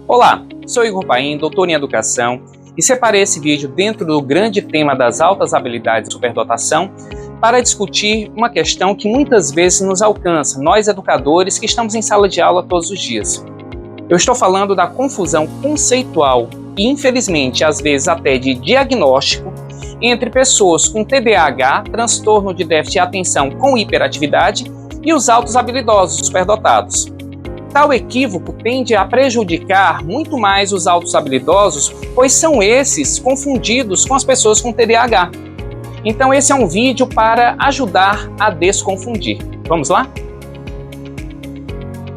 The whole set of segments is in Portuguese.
Olá, sou Igor Paim, doutor em Educação, e separei esse vídeo dentro do grande tema das altas habilidades de superdotação para discutir uma questão que muitas vezes nos alcança, nós educadores que estamos em sala de aula todos os dias. Eu estou falando da confusão conceitual e, infelizmente, às vezes até de diagnóstico, entre pessoas com TDAH, transtorno de déficit de atenção com hiperatividade, e os altos habilidosos superdotados. Tal equívoco tende a prejudicar muito mais os altos habilidosos, pois são esses confundidos com as pessoas com TDAH. Então esse é um vídeo para ajudar a desconfundir. Vamos lá?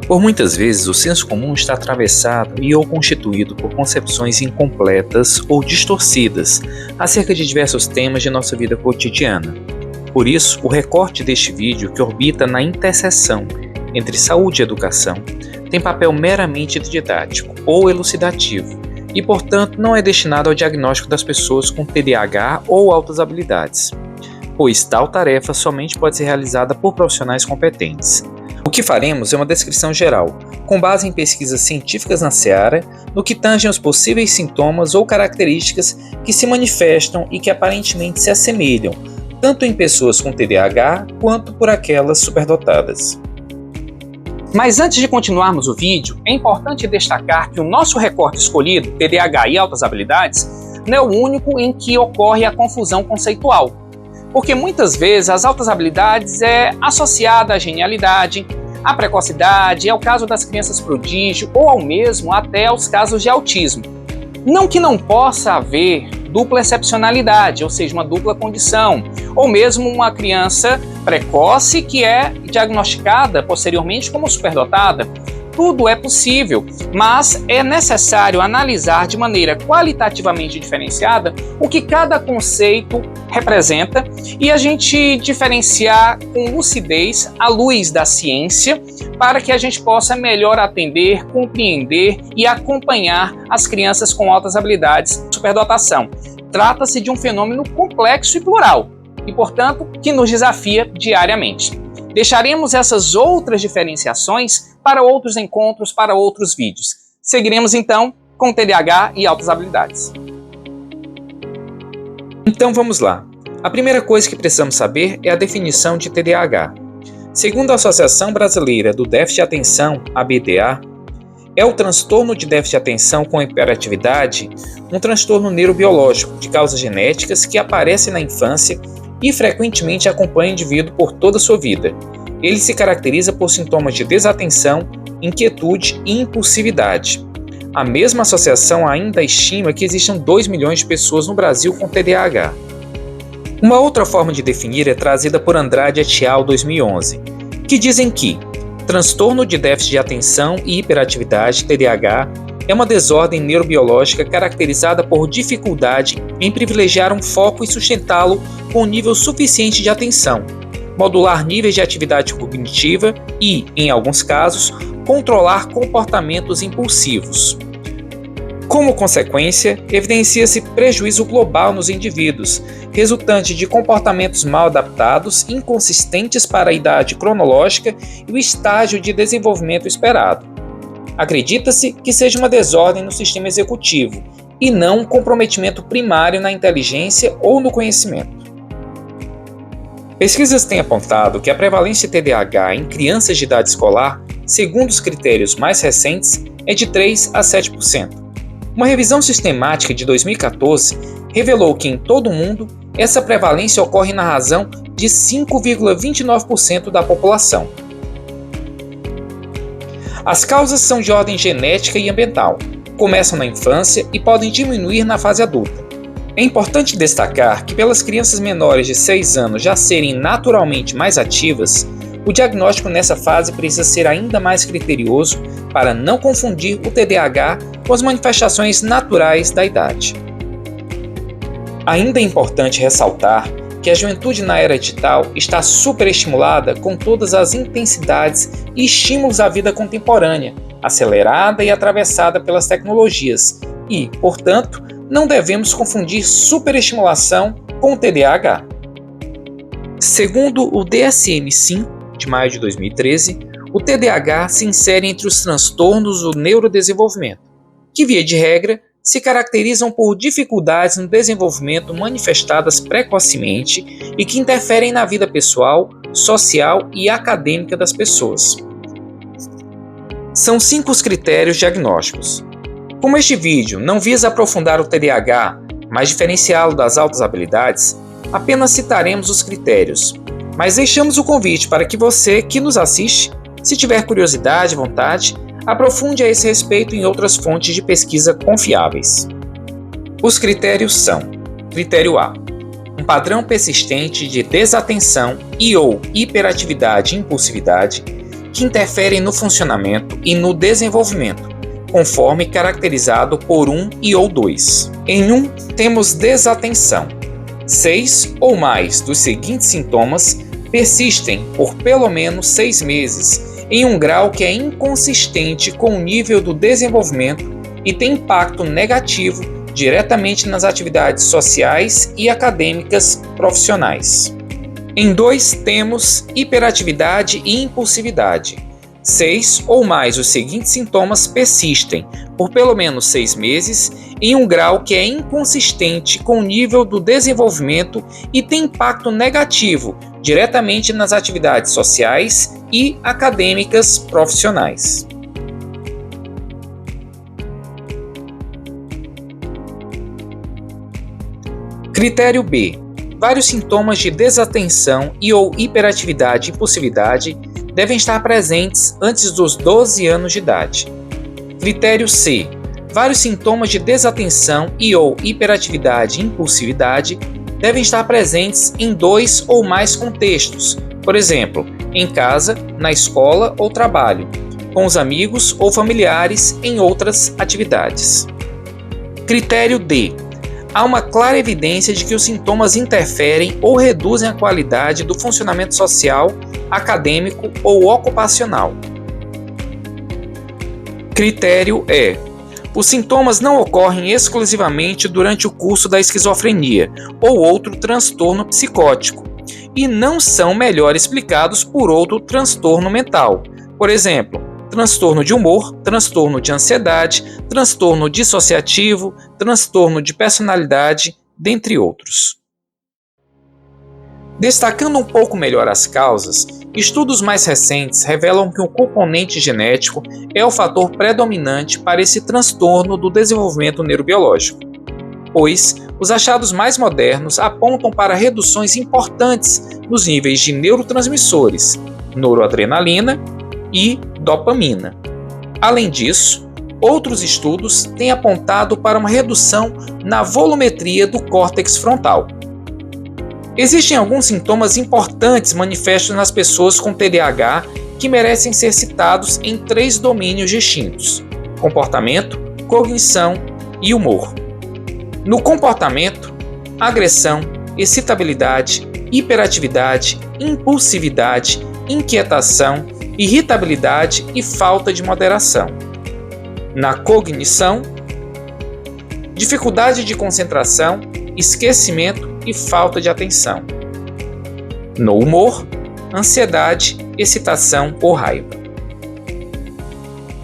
Por muitas vezes, o senso comum está atravessado e ou constituído por concepções incompletas ou distorcidas acerca de diversos temas de nossa vida cotidiana. Por isso, o recorte deste vídeo, que orbita na interseção entre saúde e educação, tem papel meramente didático ou elucidativo e, portanto, não é destinado ao diagnóstico das pessoas com TDAH ou altas habilidades, pois tal tarefa somente pode ser realizada por profissionais competentes. O que faremos é uma descrição geral, com base em pesquisas científicas na seara, no que tange aos possíveis sintomas ou características que se manifestam e que aparentemente se assemelham, tanto em pessoas com TDAH quanto por aquelas superdotadas. Mas antes de continuarmos o vídeo, é importante destacar que o nosso recorte escolhido, TDAH e altas habilidades, não é o único em que ocorre a confusão conceitual. Porque muitas vezes as altas habilidades é associada à genialidade, à precocidade, ao caso das crianças prodígio ou ao mesmo até aos casos de autismo. Não que não possa haver dupla excepcionalidade, ou seja, uma dupla condição, ou mesmo uma criança precoce que é diagnosticada posteriormente como superdotada. Tudo é possível, mas é necessário analisar de maneira qualitativamente diferenciada o que cada conceito representa e a gente diferenciar com lucidez à luz da ciência para que a gente possa melhor atender, compreender e acompanhar as crianças com altas habilidades de superdotação. Trata-se de um fenômeno complexo e plural e, portanto, que nos desafia diariamente. Deixaremos essas outras diferenciações para outros encontros, para outros vídeos. Seguiremos então com TDAH e altas habilidades. Então vamos lá. A primeira coisa que precisamos saber é a definição de TDAH. Segundo a Associação Brasileira do Déficit de Atenção, ABDA, é o transtorno de déficit de atenção com hiperatividade, um transtorno neurobiológico de causas genéticas que aparece na infância e frequentemente acompanha o indivíduo por toda a sua vida. Ele se caracteriza por sintomas de desatenção, inquietude e impulsividade. A mesma associação ainda estima que existam 2 milhões de pessoas no Brasil com TDAH. Uma outra forma de definir é trazida por Andrade et al. 2011, que dizem que transtorno de déficit de atenção e hiperatividade, TDAH, é uma desordem neurobiológica caracterizada por dificuldade em privilegiar um foco e sustentá-lo com um nível suficiente de atenção, modular níveis de atividade cognitiva e, em alguns casos, controlar comportamentos impulsivos. Como consequência, evidencia-se prejuízo global nos indivíduos, resultante de comportamentos mal adaptados, inconsistentes para a idade cronológica e o estágio de desenvolvimento esperado. Acredita-se que seja uma desordem no sistema executivo e não um comprometimento primário na inteligência ou no conhecimento. Pesquisas têm apontado que a prevalência de TDAH em crianças de idade escolar, segundo os critérios mais recentes, é de 3 a 7%. Uma revisão sistemática de 2014 revelou que em todo o mundo essa prevalência ocorre na razão de 5,29% da população. As causas são de ordem genética e ambiental, começam na infância e podem diminuir na fase adulta. É importante destacar que pelas crianças menores de 6 anos já serem naturalmente mais ativas, o diagnóstico nessa fase precisa ser ainda mais criterioso para não confundir o TDAH com as manifestações naturais da idade. Ainda é importante ressaltar que a juventude na era digital está superestimulada com todas as intensidades e estímulos à vida contemporânea, acelerada e atravessada pelas tecnologias e, portanto, não devemos confundir superestimulação com o TDAH. Segundo o DSM-5, de maio de 2013, o TDAH se insere entre os transtornos do neurodesenvolvimento, que, via de regra, se caracterizam por dificuldades no desenvolvimento manifestadas precocemente e que interferem na vida pessoal, social e acadêmica das pessoas. São 5 os critérios diagnósticos. Como este vídeo não visa aprofundar o TDAH, mas diferenciá-lo das altas habilidades, apenas citaremos os critérios, mas deixamos o convite para que você, que nos assiste, se tiver curiosidade e vontade, aprofunde a esse respeito em outras fontes de pesquisa confiáveis. Os critérios são: critério A, um padrão persistente de desatenção e/ou hiperatividade e impulsividade que interferem no funcionamento e no desenvolvimento, conforme caracterizado por 1 e/ou 2. Em 1, temos desatenção. 6 ou mais dos seguintes sintomas persistem por pelo menos 6 meses em um grau que é inconsistente com o nível do desenvolvimento e tem impacto negativo diretamente nas atividades sociais e acadêmicas profissionais. Em 2, temos hiperatividade e impulsividade. 6 ou mais os seguintes sintomas persistem por pelo menos 6 meses em um grau que é inconsistente com o nível do desenvolvimento e tem impacto negativo diretamente nas atividades sociais e acadêmicas profissionais. Critério B. Vários sintomas de desatenção e/ou hiperatividade e impulsividade devem estar presentes antes dos 12 anos de idade. Critério C. Vários sintomas de desatenção e/ou hiperatividade e impulsividade devem estar presentes em 2 ou mais contextos, por exemplo, em casa, na escola ou trabalho, com os amigos ou familiares em outras atividades. Critério D. Há uma clara evidência de que os sintomas interferem ou reduzem a qualidade do funcionamento social, acadêmico ou ocupacional. Critério E. Os sintomas não ocorrem exclusivamente durante o curso da esquizofrenia ou outro transtorno psicótico e não são melhor explicados por outro transtorno mental, por exemplo, transtorno de humor, transtorno de ansiedade, transtorno dissociativo, transtorno de personalidade, dentre outros. Destacando um pouco melhor as causas, estudos mais recentes revelam que o componente genético é o fator predominante para esse transtorno do desenvolvimento neurobiológico, pois os achados mais modernos apontam para reduções importantes nos níveis de neurotransmissores, noradrenalina e dopamina. Além disso, outros estudos têm apontado para uma redução na volumetria do córtex frontal. Existem alguns sintomas importantes manifestos nas pessoas com TDAH que merecem ser citados em 3 domínios distintos: comportamento, cognição e humor. No comportamento, agressão, excitabilidade, hiperatividade, impulsividade, inquietação, irritabilidade e falta de moderação. Na cognição, dificuldade de concentração, esquecimento e falta de atenção. No humor, ansiedade, excitação ou raiva.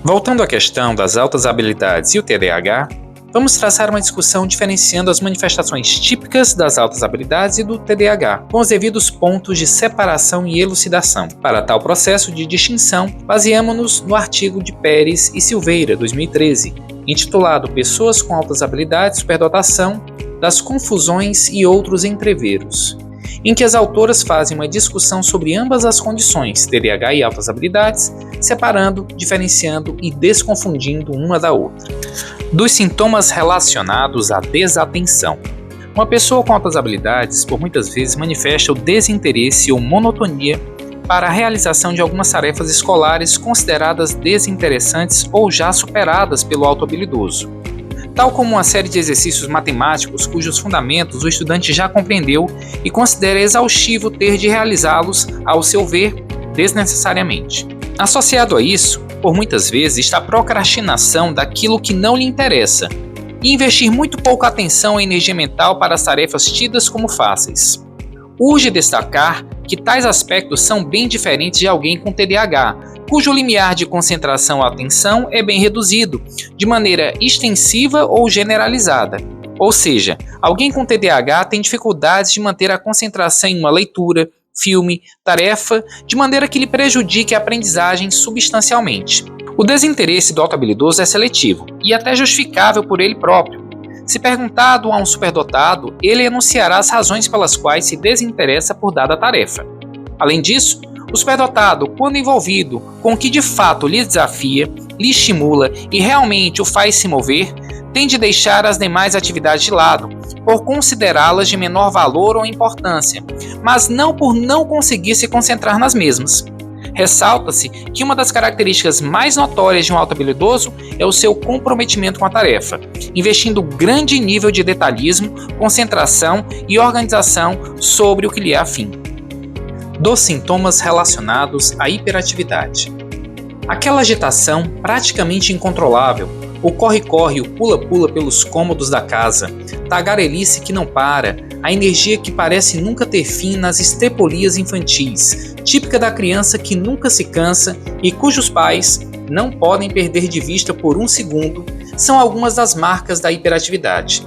Voltando à questão das altas habilidades e o TDAH, vamos traçar uma discussão diferenciando as manifestações típicas das altas habilidades e do TDAH, com os devidos pontos de separação e elucidação. Para tal processo de distinção, baseamos-nos no artigo de Pérez e Silveira, 2013, intitulado Pessoas com altas habilidades, superdotação, das confusões e outros entreveros, em que as autoras fazem uma discussão sobre ambas as condições, TDAH e altas habilidades, separando, diferenciando e desconfundindo uma da outra. Dos sintomas relacionados à desatenção. Uma pessoa com altas habilidades, por muitas vezes, manifesta o desinteresse ou monotonia para a realização de algumas tarefas escolares consideradas desinteressantes ou já superadas pelo auto-habilidoso, tal como uma série de exercícios matemáticos cujos fundamentos o estudante já compreendeu e considera exaustivo ter de realizá-los, ao seu ver, desnecessariamente. Associado a isso, por muitas vezes, está a procrastinação daquilo que não lhe interessa e investir muito pouca atenção e energia mental para as tarefas tidas como fáceis. Urge destacar que tais aspectos são bem diferentes de alguém com TDAH, cujo limiar de concentração ou atenção é bem reduzido, de maneira extensiva ou generalizada. Ou seja, alguém com TDAH tem dificuldades de manter a concentração em uma leitura, filme, tarefa, de maneira que lhe prejudique a aprendizagem substancialmente. O desinteresse do autohabilidoso é seletivo e até justificável por ele próprio. Se perguntado a um superdotado, ele enunciará as razões pelas quais se desinteressa por dada tarefa. Além disso, o superdotado, quando envolvido com o que de fato lhe desafia, lhe estimula e realmente o faz se mover, tende a deixar as demais atividades de lado, por considerá-las de menor valor ou importância, mas não por não conseguir se concentrar nas mesmas. Ressalta-se que uma das características mais notórias de um autohabilidoso é o seu comprometimento com a tarefa, investindo grande nível de detalhismo, concentração e organização sobre o que lhe é afim. Dos sintomas relacionados à hiperatividade. Aquela agitação praticamente incontrolável, o corre-corre, o pula-pula pelos cômodos da casa, tagarelice que não para, a energia que parece nunca ter fim nas estrepolias infantis, típica da criança que nunca se cansa e cujos pais não podem perder de vista por um segundo, são algumas das marcas da hiperatividade.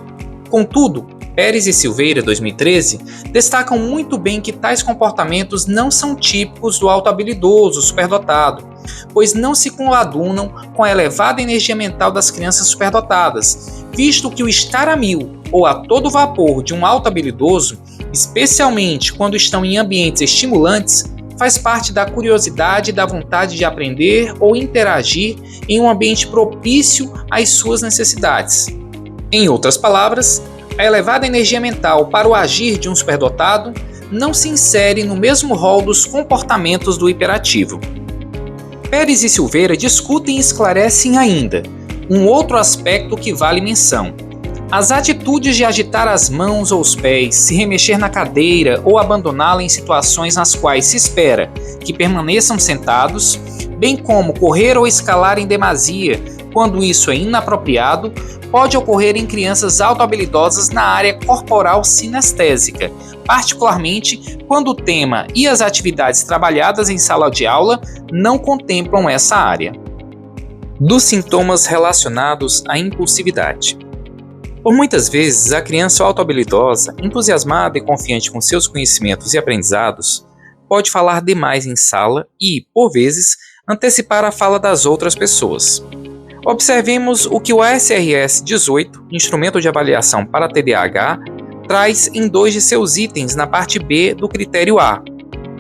Contudo, Pérez e Silveira, 2013, destacam muito bem que tais comportamentos não são típicos do autohabilidoso superdotado, pois não se coadunam com a elevada energia mental das crianças superdotadas, visto que o estar a mil ou a todo vapor de um autohabilidoso, especialmente quando estão em ambientes estimulantes, faz parte da curiosidade e da vontade de aprender ou interagir em um ambiente propício às suas necessidades. Em outras palavras, a elevada energia mental para o agir de um superdotado não se insere no mesmo rol dos comportamentos do hiperativo. Pérez e Silveira discutem e esclarecem ainda um outro aspecto que vale menção. As atitudes de agitar as mãos ou os pés, se remexer na cadeira ou abandoná-la em situações nas quais se espera que permaneçam sentados, bem como correr ou escalar em demasia quando isso é inapropriado, pode ocorrer em crianças autohabilidosas na área corporal sinestésica, particularmente quando o tema e as atividades trabalhadas em sala de aula não contemplam essa área. Dos sintomas relacionados à impulsividade. Por muitas vezes, a criança autohabilidosa, entusiasmada e confiante com seus conhecimentos e aprendizados, pode falar demais em sala e, por vezes, antecipar a fala das outras pessoas. Observemos o que o ASRS 18, Instrumento de Avaliação para TDAH, traz em 2 de seus itens na parte B do critério A.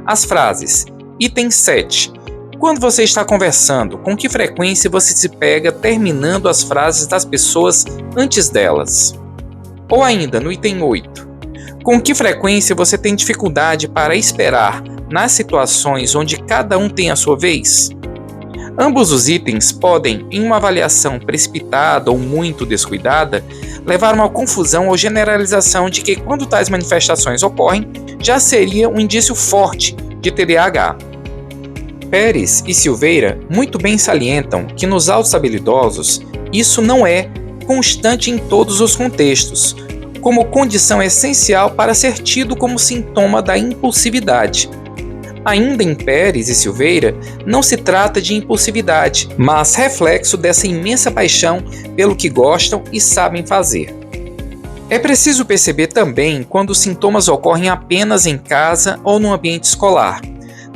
As frases. Item 7. Quando você está conversando, com que frequência você se pega terminando as frases das pessoas antes delas? Ou ainda, no item 8. Com que frequência você tem dificuldade para esperar nas situações onde cada um tem a sua vez? Ambos os itens podem, em uma avaliação precipitada ou muito descuidada, levar a uma confusão ou generalização de que, quando tais manifestações ocorrem, já seria um indício forte de TDAH. Pérez e Silveira muito bem salientam que nos autohabilidosos isso não é constante em todos os contextos, como condição essencial para ser tido como sintoma da impulsividade. Ainda em Pérez e Silveira, não se trata de impulsividade, mas reflexo dessa imensa paixão pelo que gostam e sabem fazer. É preciso perceber também quando os sintomas ocorrem apenas em casa ou no ambiente escolar.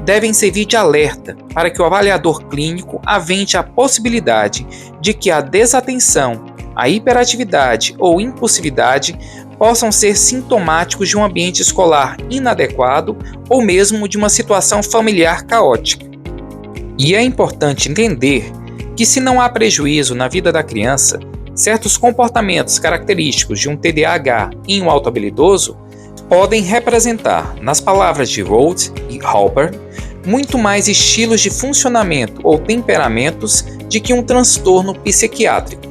Devem servir de alerta para que o avaliador clínico avente a possibilidade de que a desatenção, a hiperatividade ou impulsividade possam ser sintomáticos de um ambiente escolar inadequado ou mesmo de uma situação familiar caótica. E é importante entender que, se não há prejuízo na vida da criança, certos comportamentos característicos de um TDAH em um autohabilidoso podem representar, nas palavras de Rhodes e Halpern, muito mais estilos de funcionamento ou temperamentos de que um transtorno psiquiátrico.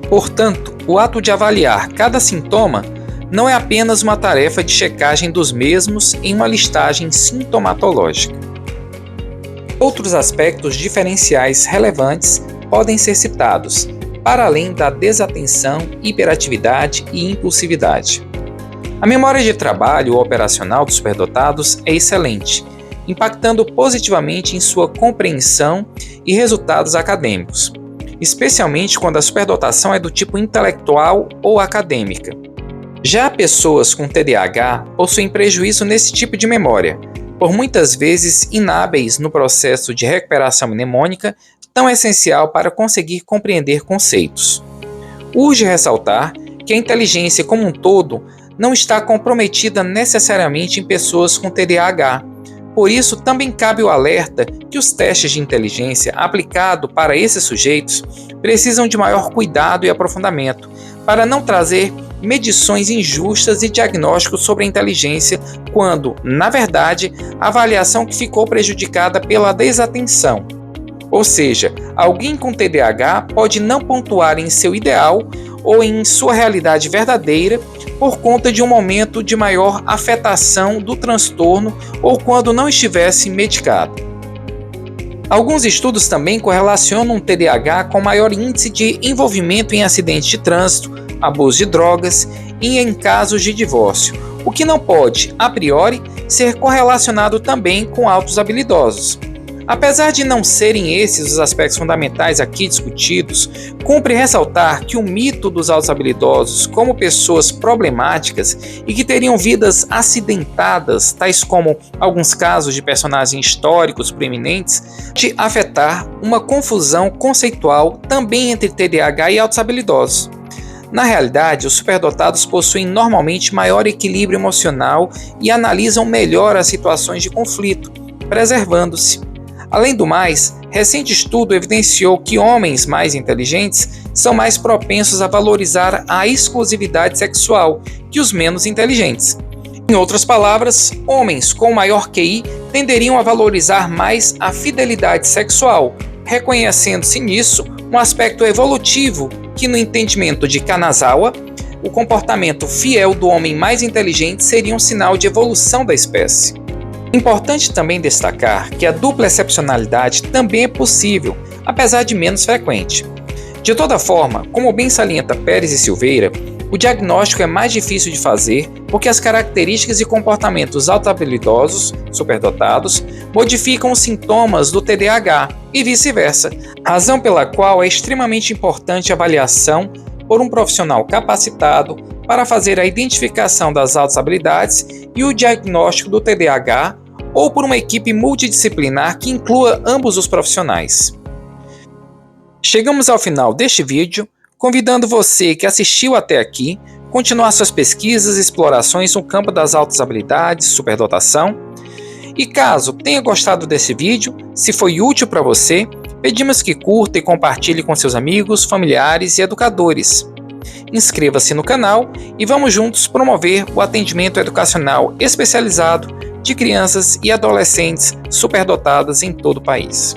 Portanto, o ato de avaliar cada sintoma não é apenas uma tarefa de checagem dos mesmos em uma listagem sintomatológica. Outros aspectos diferenciais relevantes podem ser citados, para além da desatenção, hiperatividade e impulsividade. A memória de trabalho operacional dos superdotados é excelente, impactando positivamente em sua compreensão e resultados acadêmicos, especialmente quando a superdotação é do tipo intelectual ou acadêmica. Já pessoas com TDAH possuem prejuízo nesse tipo de memória, por muitas vezes inábeis no processo de recuperação mnemônica, tão essencial para conseguir compreender conceitos. Urge ressaltar que a inteligência como um todo não está comprometida necessariamente em pessoas com TDAH. Por isso, também cabe o alerta que os testes de inteligência aplicados para esses sujeitos precisam de maior cuidado e aprofundamento, para não trazer medições injustas e diagnósticos sobre a inteligência, quando, na verdade, a avaliação que ficou prejudicada pela desatenção. Ou seja, alguém com TDAH pode não pontuar em seu ideal ou em sua realidade verdadeira por conta de um momento de maior afetação do transtorno ou quando não estivesse medicado. Alguns estudos também correlacionam o TDAH com maior índice de envolvimento em acidentes de trânsito, abuso de drogas e em casos de divórcio, o que não pode, a priori, ser correlacionado também com altos habilidosos. Apesar de não serem esses os aspectos fundamentais aqui discutidos, cumpre ressaltar que o mito dos altos habilidosos como pessoas problemáticas e que teriam vidas acidentadas, tais como alguns casos de personagens históricos proeminentes, pode afetar uma confusão conceitual também entre TDAH e altos habilidosos. Na realidade, os superdotados possuem normalmente maior equilíbrio emocional e analisam melhor as situações de conflito, preservando-se. Além do mais, recente estudo evidenciou que homens mais inteligentes são mais propensos a valorizar a exclusividade sexual que os menos inteligentes. Em outras palavras, homens com maior QI tenderiam a valorizar mais a fidelidade sexual, reconhecendo-se nisso um aspecto evolutivo que, no entendimento de Kanazawa, o comportamento fiel do homem mais inteligente seria um sinal de evolução da espécie. Importante também destacar que a dupla excepcionalidade também é possível, apesar de menos frequente. De toda forma, como bem salienta Pérez e Silveira, o diagnóstico é mais difícil de fazer porque as características e comportamentos autohabilidosos, superdotados, modificam os sintomas do TDAH e vice-versa, razão pela qual é extremamente importante a avaliação por um profissional capacitado para fazer a identificação das altas habilidades e o diagnóstico do TDAH, ou por uma equipe multidisciplinar que inclua ambos os profissionais. Chegamos ao final deste vídeo, convidando você que assistiu até aqui continuar suas pesquisas e explorações no campo das altas habilidades, superdotação. E caso tenha gostado desse vídeo, se foi útil para você, pedimos que curta e compartilhe com seus amigos, familiares e educadores. Inscreva-se no canal e vamos juntos promover o atendimento educacional especializado de crianças e adolescentes superdotadas em todo o país.